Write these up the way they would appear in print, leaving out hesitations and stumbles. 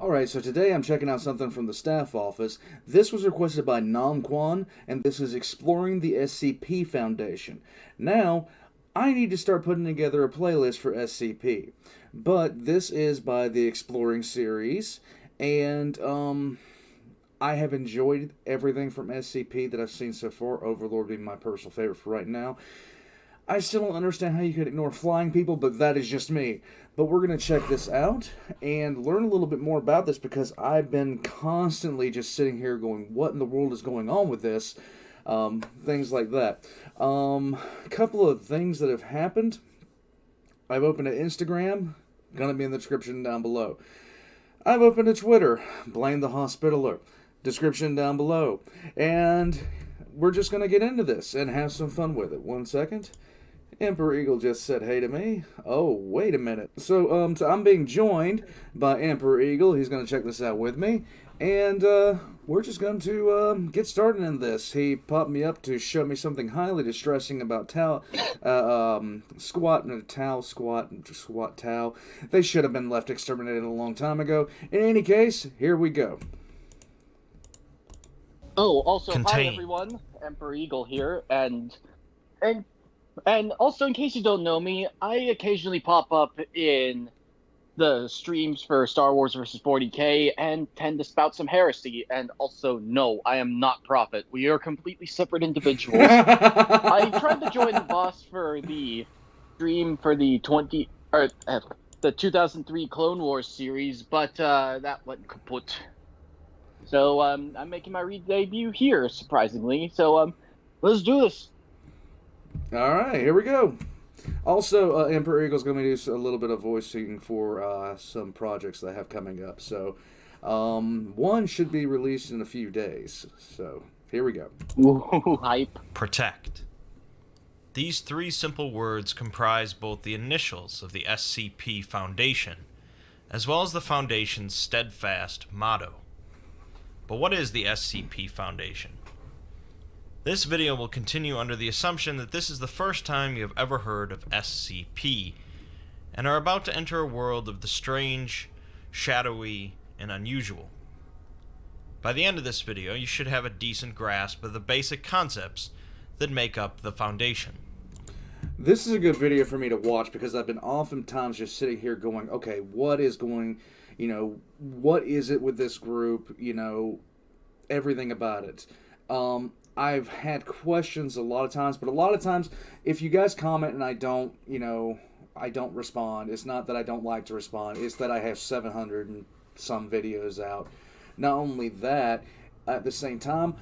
Alright, so today I'm checking out something from the staff office. This was requested by Nam Kwan, and this is Exploring the SCP Foundation. Now, I need to start putting together a playlist for SCP. But this is by the Exploring series, and I have enjoyed everything from SCP that I've seen so far, Overlord being my personal favorite for right now. I still don't understand how you could ignore flying people, but that is just me. But we're going to check this out and learn a little bit more about this because I've been constantly just sitting here going, what in the world is going on with this? Things like that. Couple of things that have happened. I've opened an Instagram, going to be in the description down below. I've opened a Twitter, blame the hospitaler, description down below. And we're just going to get into this and have some fun with it. 1 second. Emperor Eagle just said hey to me. Oh, wait a minute. So I'm being joined by Emperor Eagle. He's going to check this out with me. And we're just going to get started in this. He popped me up to show me something highly distressing about squat and squat tau. They should have been left exterminated a long time ago. In any case, here we go. Oh, also, Contain. Hi everyone, Emperor Eagle here, and also, in case you don't know me, I occasionally pop up in the streams for Star Wars vs. 40K and tend to spout some heresy, and also, no, I am not Prophet. We are completely separate individuals. I tried to join the boss for the stream for the 2003 Clone Wars series, but that went kaput. So, I'm making my debut here, surprisingly. So, let's do this. Alright, here we go. Also, Emperor Eagle's going to do a little bit of voicing for some projects that I have coming up. So, one should be released in a few days. So, here we go. Ooh, hype. Protect. These three simple words comprise both the initials of the SCP Foundation, as well as the Foundation's steadfast motto. But what is the SCP Foundation? This video will continue under the assumption that this is the first time you have ever heard of SCP, and are about to enter a world of the strange, shadowy, and unusual. By the end of this video, you should have a decent grasp of the basic concepts that make up the Foundation. This is a good video for me to watch because I've been oftentimes just sitting here going, okay, what is going, what is it with this group, everything about it. I've had questions a lot of times, but a lot of times, if you guys comment and I don't, I don't respond, it's not that I don't like to respond, it's that I have 700 and some videos out. Not only that, at the same time,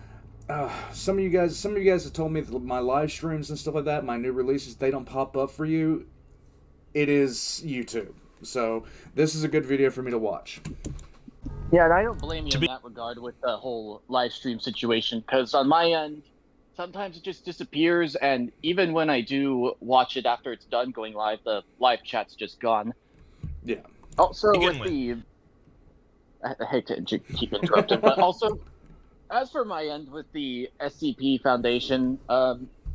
some of you guys have told me that my live streams and stuff like that, my new releases, they don't pop up for you. It is YouTube. So, this is a good video for me to watch. Yeah, and I don't blame you in that regard with the whole live stream situation, because on my end, sometimes it just disappears, and even when I do watch it after it's done going live, the live chat's just gone. Yeah. Also, I hate to keep interrupting, but also, as for my end with the SCP Foundation,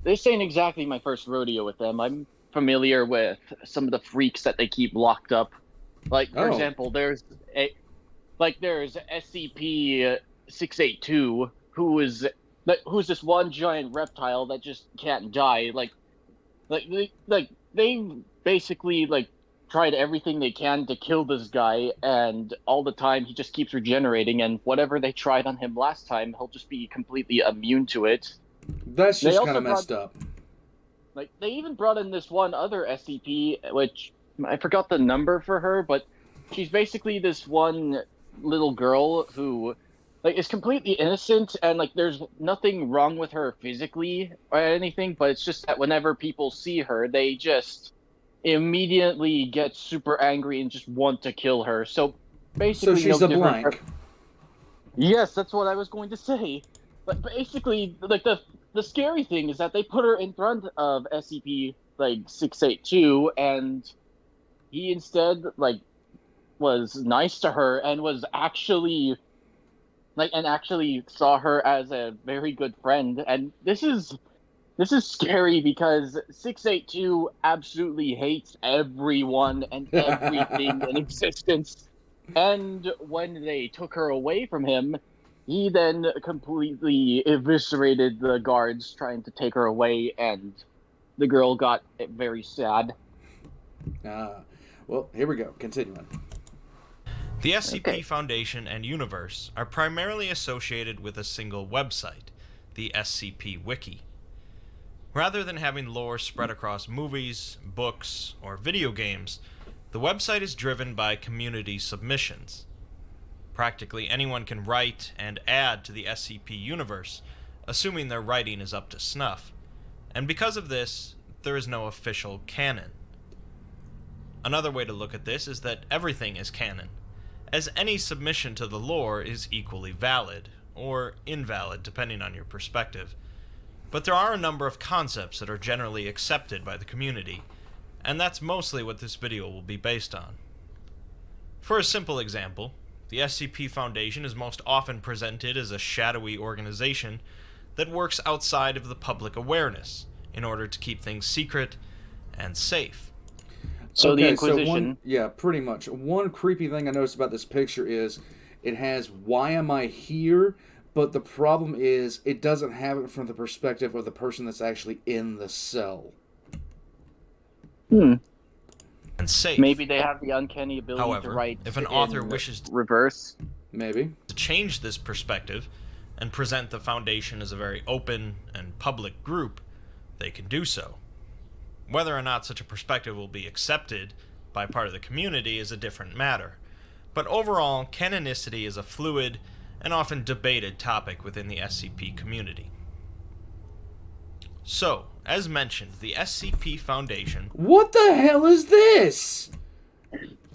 this ain't exactly my first rodeo with them. I'm familiar with some of the freaks that they keep locked up. Like, for example, there's SCP-682, who's this one giant reptile that just can't die. They basically tried everything they can to kill this guy, and all the time he just keeps regenerating. And whatever they tried on him last time, he'll just be completely immune to it. That's just kind of messed up. They even brought in this one other SCP, which I forgot the number for her, but she's basically this one little girl who is completely innocent, and there's nothing wrong with her physically or anything, but it's just that whenever people see her, they just immediately get super angry and just want to kill her. So basically, so she's a blank. Yes, that's what I was going to say. But basically, the scary thing is that they put her in front of SCP-682, and he instead was nice to her and was actually actually saw her as a very good friend. And this is scary because 682 absolutely hates everyone and everything in existence. And when they took her away from him, he then completely eviscerated the guards trying to take her away, and the girl got very sad. Well, here we go. Continuing. The SCP Okay. Foundation and universe are primarily associated with a single website, the SCP Wiki. Rather than having lore spread across movies, books, or video games, the website is driven by community submissions. Practically anyone can write and add to the SCP universe, assuming their writing is up to snuff, and because of this, there is no official canon. Another way to look at this is that everything is canon, as any submission to the lore is equally valid, or invalid depending on your perspective. But there are a number of concepts that are generally accepted by the community, and that's mostly what this video will be based on. For a simple example, the SCP Foundation is most often presented as a shadowy organization that works outside of the public awareness in order to keep things secret and safe. So the Okay, Inquisition. yeah, pretty much. One creepy thing I noticed about this picture is it has "Why am I here?" But the problem is it doesn't have it from the perspective of the person that's actually in the cell. Hmm. And safe. Maybe they have the uncanny ability However, to write if an in author wishes reverse. Maybe. to change this perspective and present the Foundation as a very open and public group, they can do so. Whether or not such a perspective will be accepted by part of the community is a different matter, but overall, canonicity is a fluid and often debated topic within the SCP community. So, as mentioned, the SCP Foundation... What the hell is this?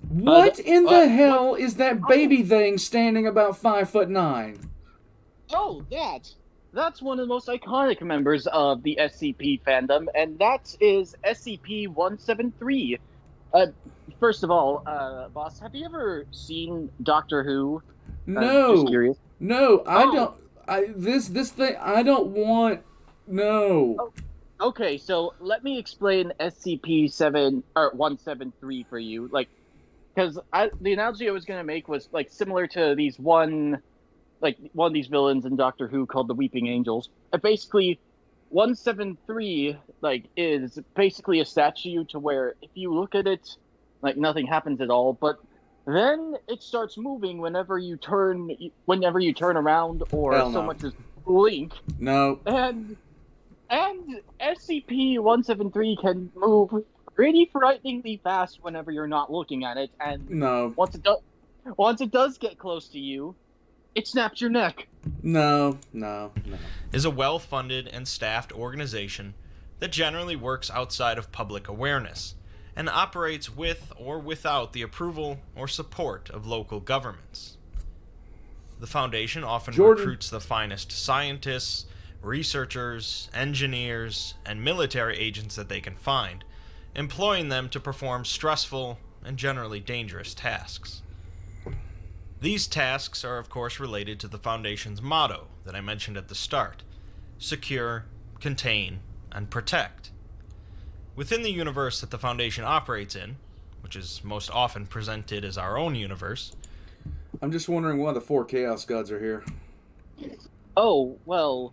What in the hell is that baby thing standing about 5'9"? Oh, that's one of the most iconic members of the SCP fandom, and that is SCP-173. First of all, boss, have you ever seen Doctor Who? No. Just curious. No, I Oh. don't. This thing, I don't want. No. Oh. Okay, so let me explain SCP-173 for you, because the analogy I was gonna make was similar to one of these villains in Doctor Who called the Weeping Angels. Basically, 173 is basically a statue to where if you look at it, nothing happens at all, but then it starts moving whenever you turn around or Hell so no. much as blink. No. And SCP-173 can move pretty frighteningly fast whenever you're not looking at it, and No. once it does get close to you, it snaps your neck. No. is a well-funded and staffed organization that generally works outside of public awareness and operates with or without the approval or support of local governments. The Foundation often Jordan. recruits the finest scientists, researchers, engineers, and military agents that they can find, employing them to perform stressful and generally dangerous tasks. These tasks are of course related to the Foundation's motto that I mentioned at the start: secure, contain, and protect. Within the universe that the Foundation operates in, which is most often presented as our own universe, I'm just wondering why the 4 Chaos Gods are here. Oh, well,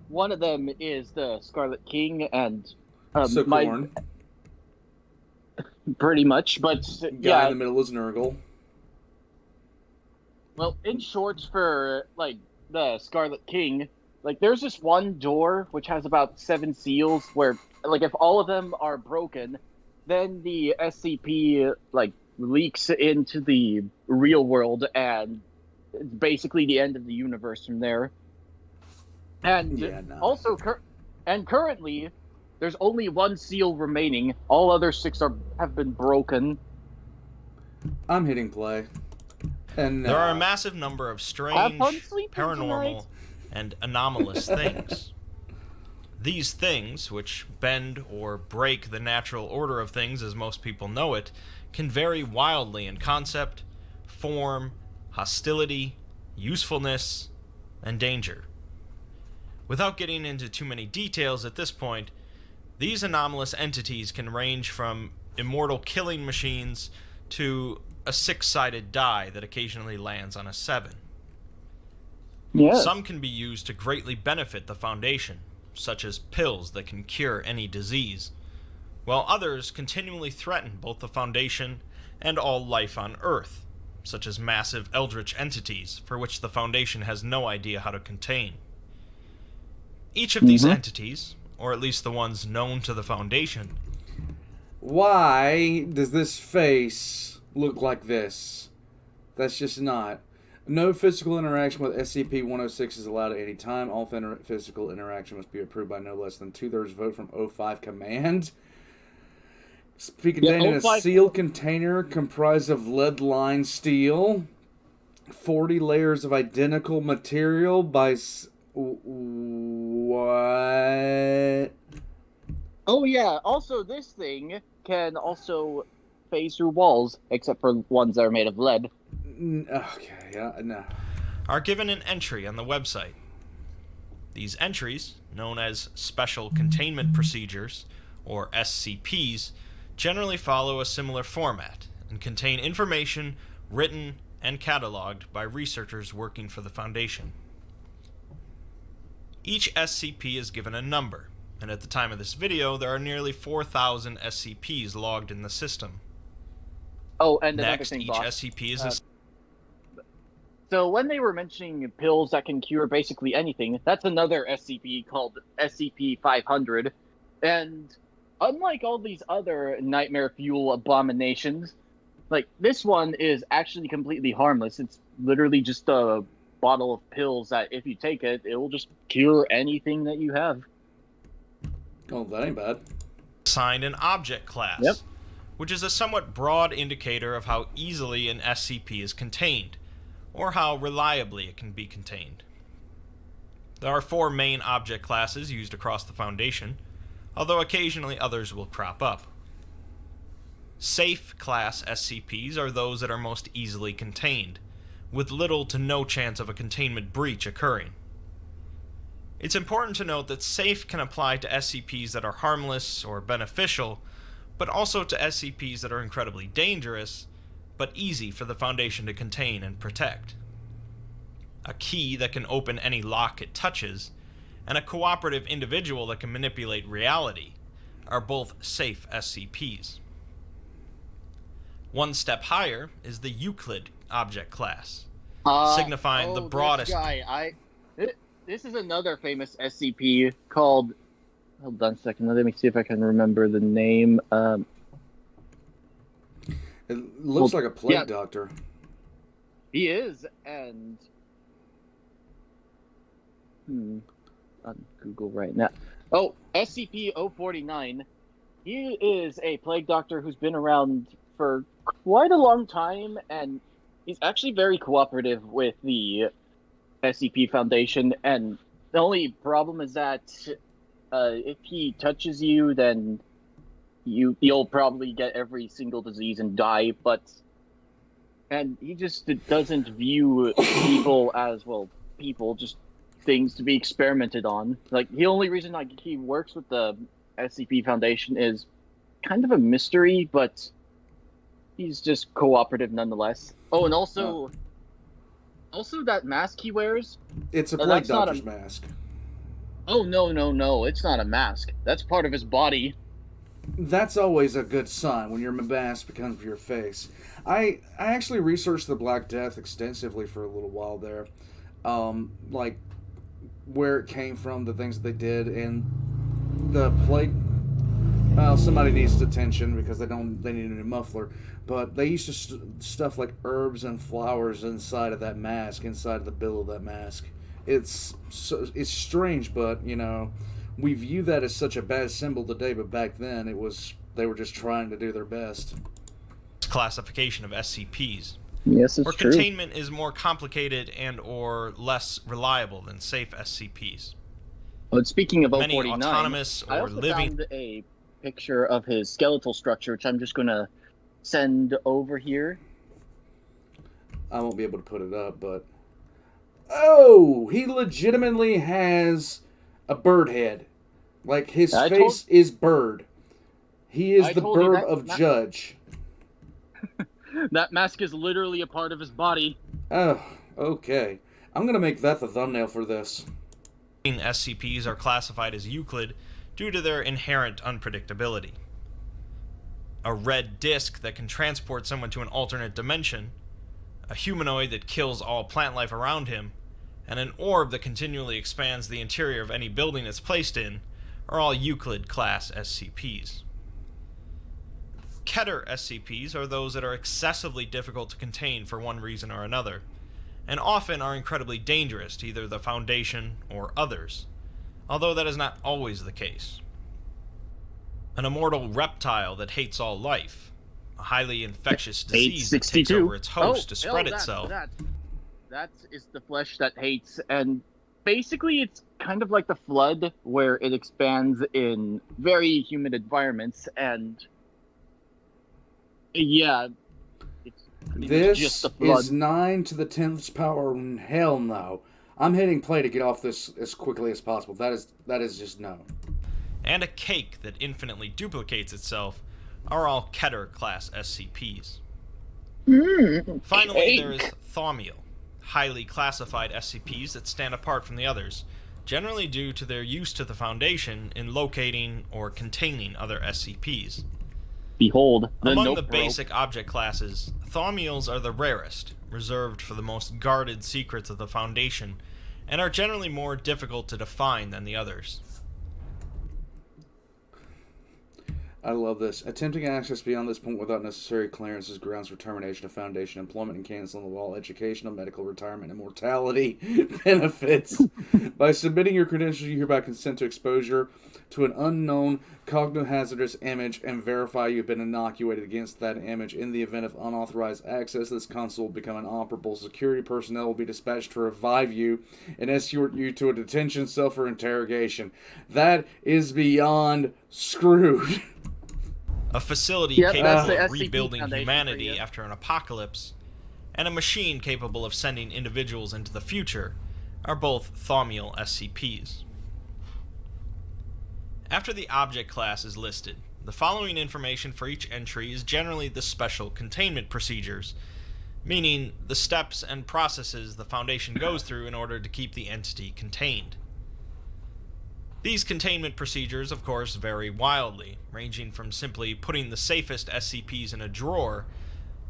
one of them is the Scarlet King, and Socorn. pretty much, but Guy yeah. in the middle is Nurgle. Well, in short, for the Scarlet King, there's this one door which has about 7 seals where, if all of them are broken, then the SCP leaks into the real world, and it's basically the end of the universe from there. And Yeah, no. also, currently, there's only 1 seal remaining. All other 6 have been broken. I'm hitting play. And there are a massive number of Have strange, fun sleeping paranormal, tonight. and anomalous things. These things, which bend or break the natural order of things as most people know it, can vary wildly in concept, form, hostility, usefulness, and danger. Without getting into too many details at this point, these anomalous entities can range from immortal killing machines to a 6-sided die that occasionally lands on a 7. Yes. Some can be used to greatly benefit the Foundation, such as pills that can cure any disease, while others continually threaten both the Foundation and all life on Earth, such as massive eldritch entities for which the Foundation has no idea how to contain. Each of these entities, or at least the ones known to the Foundation... Why does this face look like this? That's just not. No physical interaction with SCP-106 is allowed at any time. All physical interaction must be approved by no less than 2/3 vote from O5 Command. Be contained in a sealed container comprised of lead-lined steel. 40 layers of identical material by... What? Oh yeah, also this thing can also phase through walls, except for ones that are made of lead. Okay, no. Are given an entry on the website. These entries, known as Special Containment Procedures, or SCPs, generally follow a similar format and contain information written and cataloged by researchers working for the Foundation. Each SCP is given a number, and at the time of this video, there are nearly 4,000 SCPs logged in the system. Oh, and Next, another thing, each boss. SCP is So when they were mentioning pills that can cure basically anything, that's another SCP called SCP-500. And unlike all these other nightmare fuel abominations, like, this one is actually completely harmless. It's literally just a bottle of pills that if you take it, it will just cure anything that you have. Oh, that ain't bad. assigned an object class, Yep. which is a somewhat broad indicator of how easily an SCP is contained, or how reliably it can be contained. There are 4 main object classes used across the Foundation, although occasionally others will crop up. Safe class SCPs are those that are most easily contained, with little to no chance of a containment breach occurring. It's important to note that safe can apply to SCPs that are harmless or beneficial, but also to SCPs that are incredibly dangerous, but easy for the Foundation to contain and protect. A key that can open any lock it touches, and a cooperative individual that can manipulate reality are both safe SCPs. One step higher is the Euclid object class, signifying the broadest... This is another famous SCP called... Hold on a second, let me see if I can remember the name. It looks like a plague doctor. He is, and... on Google right now. Oh, SCP-049. He is a plague doctor who's been around for quite a long time, and he's actually very cooperative with the SCP Foundation, and the only problem is that if he touches you, then you'll probably get every single disease and die, and he just doesn't view people as, well, people, just things to be experimented on. Like, the only reason he works with the SCP Foundation is kind of a mystery, but he's just cooperative nonetheless. Oh, and also that mask he wears. It's a plague doctor's mask. Oh, no, it's not a mask. That's part of his body. That's always a good sign when your mask becomes your face. I actually researched the Black Death extensively for a little while there. Like, where it came from, the things that they did, and the plague... Well, somebody needs attention because they need a new muffler. But they used to stuff like herbs and flowers inside of that mask, inside of the bill of that mask. It's strange, but, you know, we view that as such a bad symbol today, but back then they were just trying to do their best. Classification of SCPs. Yes, it's where true. Containment is more complicated and or less reliable than safe SCPs. Well, speaking of Many 049, autonomous I or also living... found a picture of his skeletal structure, which I'm just going to send over here. I won't be able to put it up, but... Oh! He legitimately has a bird head. Like, his face is bird. He is the bird of Judge. That mask is literally a part of his body. Oh, okay. I'm gonna make that the thumbnail for this. SCPs are classified as Euclid due to their inherent unpredictability. A red disk that can transport someone to an alternate dimension, a humanoid that kills all plant life around him, and an orb that continually expands the interior of any building it's placed in are all Euclid-class SCPs. Keter SCPs are those that are excessively difficult to contain for one reason or another, and often are incredibly dangerous to either the Foundation or others, although that is not always the case. An immortal reptile that hates all life, a highly infectious disease that takes over its host to spread itself. That is the flesh that hates, and basically it's kind of like the Flood, where it expands in very humid environments, and yeah, it's This just the Flood. is 9 to the 10th power. Hell no. I'm hitting play to get off this as quickly as possible. That is just no. And a cake that infinitely duplicates itself are all Keter-class SCPs. Finally, there is Thaumiel, highly classified SCPs that stand apart from the others, generally due to their use to the Foundation in locating or containing other SCPs. Behold, Among the basic object classes, Thaumiels are the rarest, reserved for the most guarded secrets of the Foundation, and are generally more difficult to define than the others. I love this. Attempting access beyond this point without necessary clearance is grounds for termination of Foundation employment and canceling of all educational, medical, retirement, and mortality benefits. By submitting your credentials, you hereby consent to exposure to an unknown cognohazardous image and verify you've been inoculated against that image. In the event of unauthorized access, this console will become inoperable. Security personnel will be dispatched to revive you and escort you to a detention cell for interrogation. That is beyond screwed. A facility Yep, that's capable the of SCP rebuilding Foundation humanity for you. after an apocalypse, and a machine capable of sending individuals into the future are both Thaumiel SCPs. After the object class is listed, the following information for each entry is generally the special containment procedures, meaning the steps and processes the Foundation goes through in order to keep the entity contained. These containment procedures, of course, vary wildly, ranging from simply putting the safest SCPs in a drawer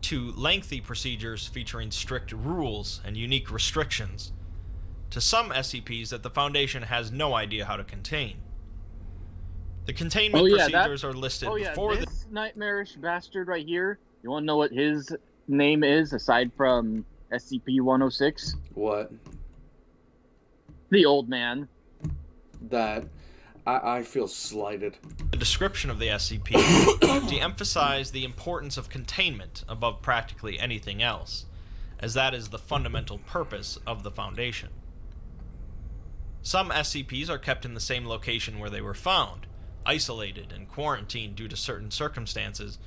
to lengthy procedures featuring strict rules and unique restrictions, to some SCPs that the Foundation has no idea how to contain. The containment procedures are listed before this nightmarish bastard right here. You want to know what his name is aside from SCP-106? What? The Old Man. That I feel slighted. the description of the SCP to emphasize the importance of containment above practically anything else, as that is the fundamental purpose of the Foundation. Some SCPs are kept in the same location where they were found, isolated and quarantined due to certain circumstances,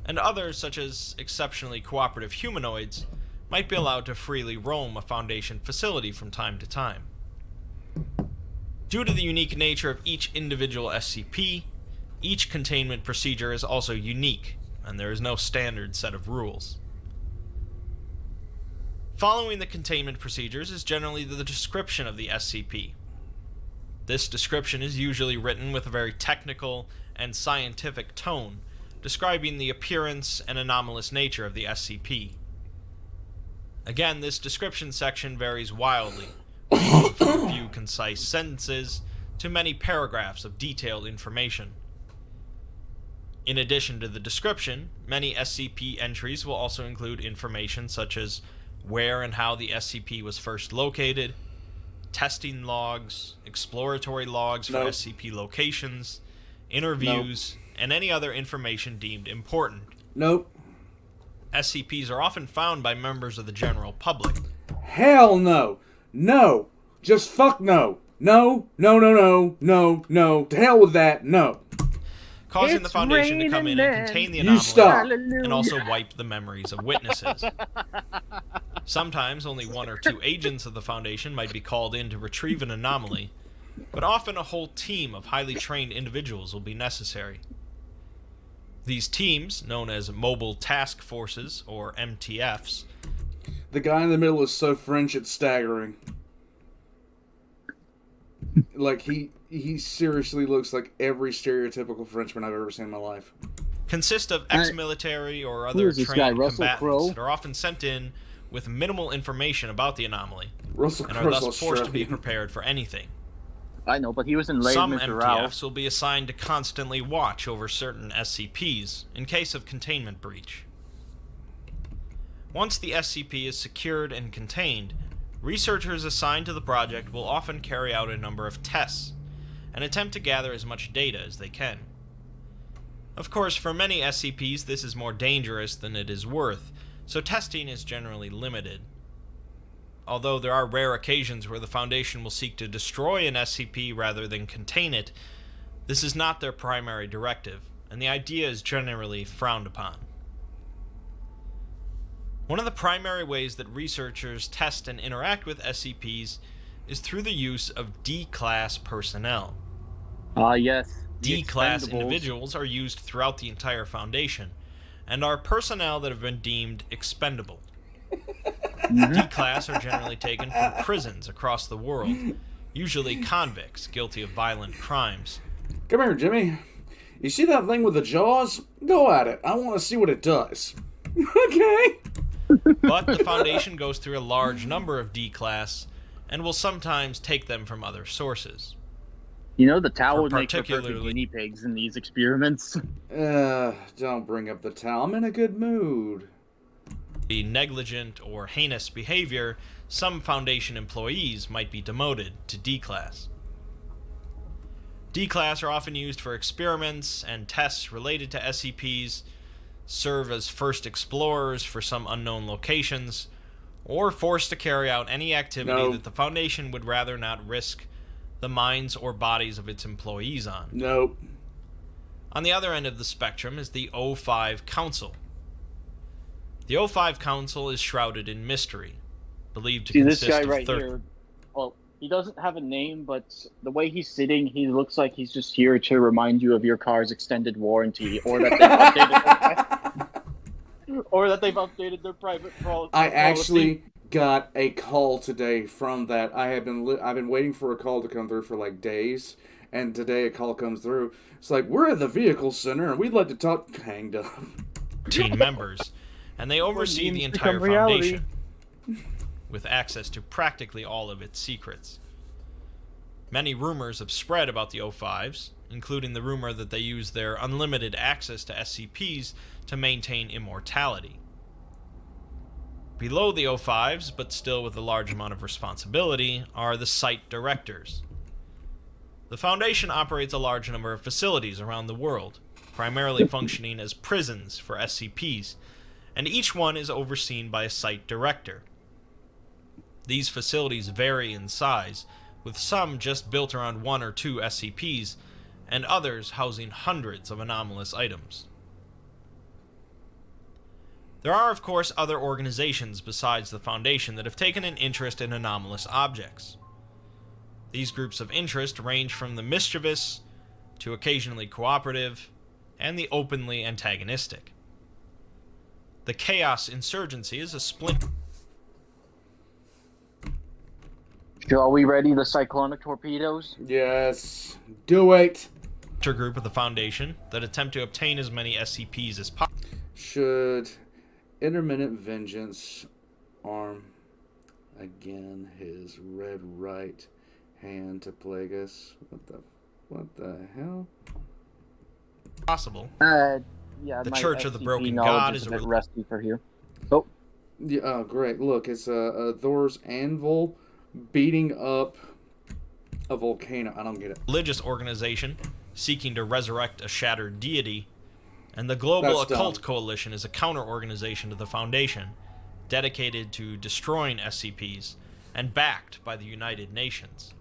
and others, such as exceptionally cooperative humanoids, might be allowed to freely roam a Foundation facility from time to time. Due to the unique nature of each individual SCP, each containment procedure is also unique, and there is no standard set of rules. Following the containment procedures is generally the description of the SCP. This description is usually written with a very technical and scientific tone, describing the appearance and anomalous nature of the SCP. Again, this description section varies wildly, ranging from a few concise sentences to many paragraphs of detailed information. In addition to the description, many SCP entries will also include information such as where and how the SCP was first located, testing logs, exploratory logs for SCP locations, interviews, and any other information deemed important. SCPs are often found by members of the general public. Hell no! No! Just fuck no! No, no, no, no, no, no. To hell with that, no. Causing the Foundation to come in and contain the anomaly and also wipe the memories of witnesses. Sometimes only one or two agents of the Foundation might be called in to retrieve an anomaly, but often a whole team of highly trained individuals will be necessary. These teams, known as Mobile Task Forces, or MTFs, The guy in the middle is so French it's staggering. Like, he seriously looks like every stereotypical Frenchman I've ever seen in my life. consist of ex-military or other trained combatants Crowe? that are often sent in with minimal information about the anomaly Russell and are Crowe's thus forced to be Australian. prepared for anything. I know, but he was in Les Some Miserables. MTFs will be assigned to constantly watch over certain SCPs in case of containment breach. Once the SCP is secured and contained, researchers assigned to the project will often carry out a number of tests and attempt to gather as much data as they can. Of course, for many SCPs this is more dangerous than it is worth, so testing is generally limited. Although there are rare occasions where the Foundation will seek to destroy an SCP rather than contain it, this is not their primary directive, and the idea is generally frowned upon. One of the primary ways that researchers test and interact with SCPs is through the use of D-Class personnel. Yes. D-Class Expendables. individuals are used throughout the entire Foundation, and are personnel that have been deemed expendable. D-Class are generally taken from prisons across the world, usually convicts guilty of violent crimes. Come here, Jimmy. You see that thing with the jaws? Go at it. I want to see what it does. Okay. But the Foundation goes through a large number of D-Class, and will sometimes take them from other sources. You know, the towel would make for perfect particularly- guinea pigs in these experiments. Don't bring up the towel. I'm in a good mood. The negligent or heinous behavior, some Foundation employees might be demoted to D-Class. D-Class are often used for experiments and tests related to SCPs, serve as first explorers for some unknown locations, or forced to carry out any activity that the Foundation would rather not risk the minds or bodies of its employees on. Nope. On the other end of the spectrum is the O5 Council. The O5 Council is shrouded in mystery, believed to See this consist guy of right here. Well, he doesn't have a name, but the way he's sitting, he looks like he's just here to remind you of your car's extended warranty, or that they've updated their private policy. I actually got a call today from that. I've been waiting for a call to come through for like days, and today a call comes through. It's like, we're at the vehicle center and we'd like to talk. Hanged up. 13 members, and they oversee the entire Foundation, with access to practically all of its secrets. Many rumors have spread about the O5s, including the rumor that they use their unlimited access to SCPs to maintain immortality. Below the O5s, but still with a large amount of responsibility, are the Site Directors. The Foundation operates a large number of facilities around the world, primarily functioning as prisons for SCPs, and each one is overseen by a Site Director. These facilities vary in size, with some just built around 1 or 2 SCPs, and others housing hundreds of anomalous items. There are, of course, other organizations besides the Foundation that have taken an interest in anomalous objects. These groups of interest range from the mischievous to occasionally cooperative, and the openly antagonistic. The Chaos Insurgency is a splinter Are we ready? The cyclonic torpedoes? Yes. Do it. group of the Foundation that attempt to obtain as many SCPs as possible. Should Intermittent Vengeance arm again his red right hand to plague us? What the hell? Yeah. The my Church of the SCP Broken knowledge God is is a a bit rusty for here. Oh, Yeah, oh, great. Look, it's a Thor's anvil beating up a volcano. I don't get it. religious organization seeking to resurrect a shattered deity, and the Global That's Occult dumb. Coalition is a counter-organization to the Foundation, dedicated to destroying SCPs and backed by the United Nations.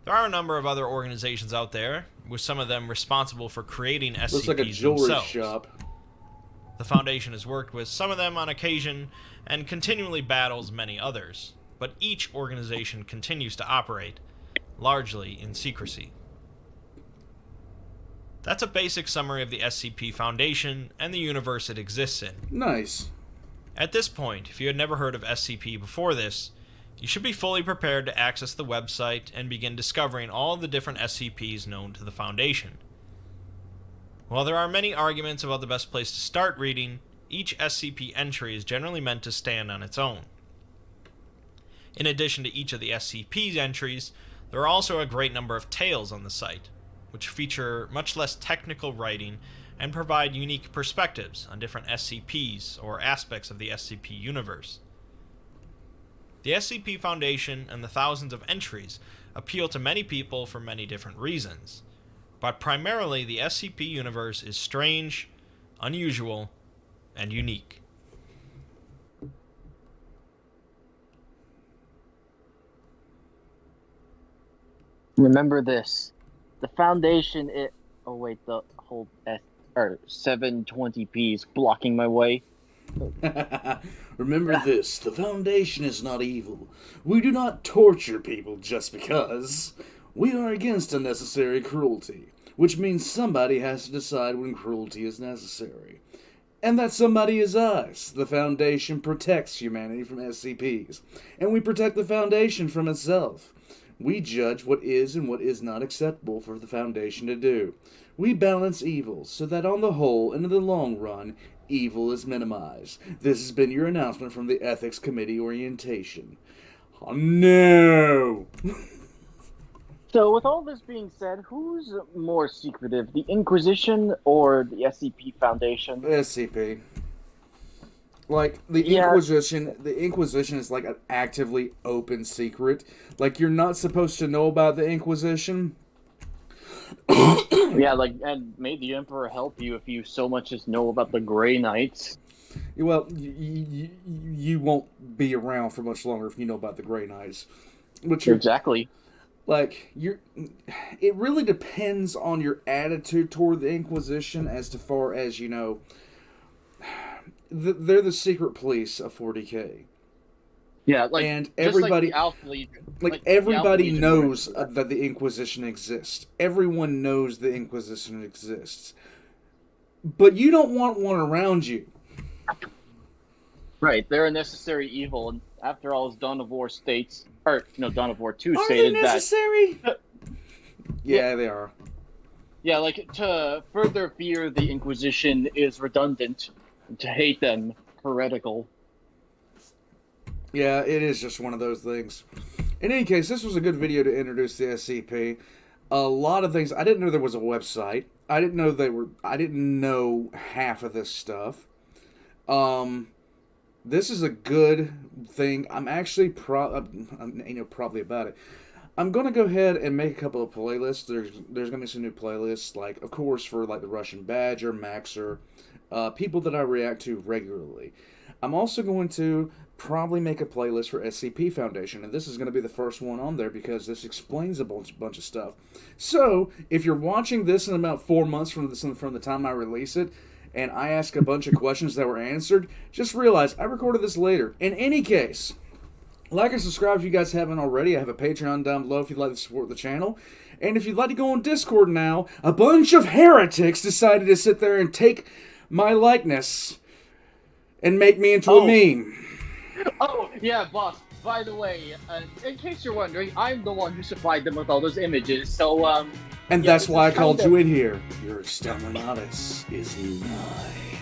There are a number of other organizations out there, with some of them responsible for creating SCPs Looks like a jewelry themselves. shop. The Foundation has worked with some of them on occasion and continually battles many others, but each organization continues to operate, largely in secrecy. That's a basic summary of the SCP Foundation and the universe it exists in. Nice. At this point, if you had never heard of SCP before this, you should be fully prepared to access the website and begin discovering all the different SCPs known to the Foundation. While there are many arguments about the best place to start reading, each SCP entry is generally meant to stand on its own. In addition to each of the SCP's entries, there are also a great number of tales on the site, which feature much less technical writing and provide unique perspectives on different SCPs or aspects of the SCP universe. The SCP Foundation and the thousands of entries appeal to many people for many different reasons, but primarily the SCP universe is strange, unusual, and unique. Remember this. The Foundation, oh wait, the whole 720p is blocking my way. Remember this, the Foundation is not evil. We do not torture people just because. We are against unnecessary cruelty, which means somebody has to decide when cruelty is necessary. And that somebody is us. The Foundation protects humanity from SCPs, and we protect the Foundation from itself. We judge what is and what is not acceptable for the Foundation to do. We balance evils so that on the whole and in the long run, evil is minimized. This has been your announcement from the Ethics Committee orientation. Oh, no! So, with all this being said, who's more secretive, the Inquisition or the SCP Foundation? SCP. Like, the Inquisition is like an actively open secret. Like, you're not supposed to know about the Inquisition. Yeah, like, and may the Emperor help you if you so much as know about the Grey Knights. Well, you won't be around for much longer if you know about the Grey Knights. Exactly. Like, it really depends on your attitude toward the Inquisition as to far as, you know, they're the secret police of 40K. Yeah, like, and everybody, everybody knows that the Inquisition exists. Everyone knows the Inquisition exists. But you don't want one around you. Right, they're a necessary evil, and after all, as Dawn of War states, Dawn of War 2 Are stated they necessary? that... Yeah, they are. Yeah, like, to further fear the Inquisition is redundant, and to hate them, heretical. Yeah, it is just one of those things. In any case, this was a good video to introduce the SCP. A lot of things. I didn't know there was a website. I didn't know half of this stuff. This is a good thing. I'm actually probably about it. I'm gonna go ahead and make a couple of playlists. There's gonna be some new playlists, like, of course, for like the Russian Badger, Maxer, people that I react to regularly. I'm also going to probably make a playlist for SCP Foundation, and this is going to be the first one on there because this explains a bunch of stuff. So, if you're watching this in about 4 months from the time I release it, and I ask a bunch of questions that were answered, just realize I recorded this later. In any case, like and subscribe if you guys haven't already. I have a Patreon down below if you'd like to support the channel. And if you'd like to go on Discord now, a bunch of heretics decided to sit there and take my likeness and make me into a meme. Oh, yeah, boss. By the way, in case you're wondering, I'm the one who supplied them with all those images, so, And that's why I called you in here. Your exterminatus is nigh.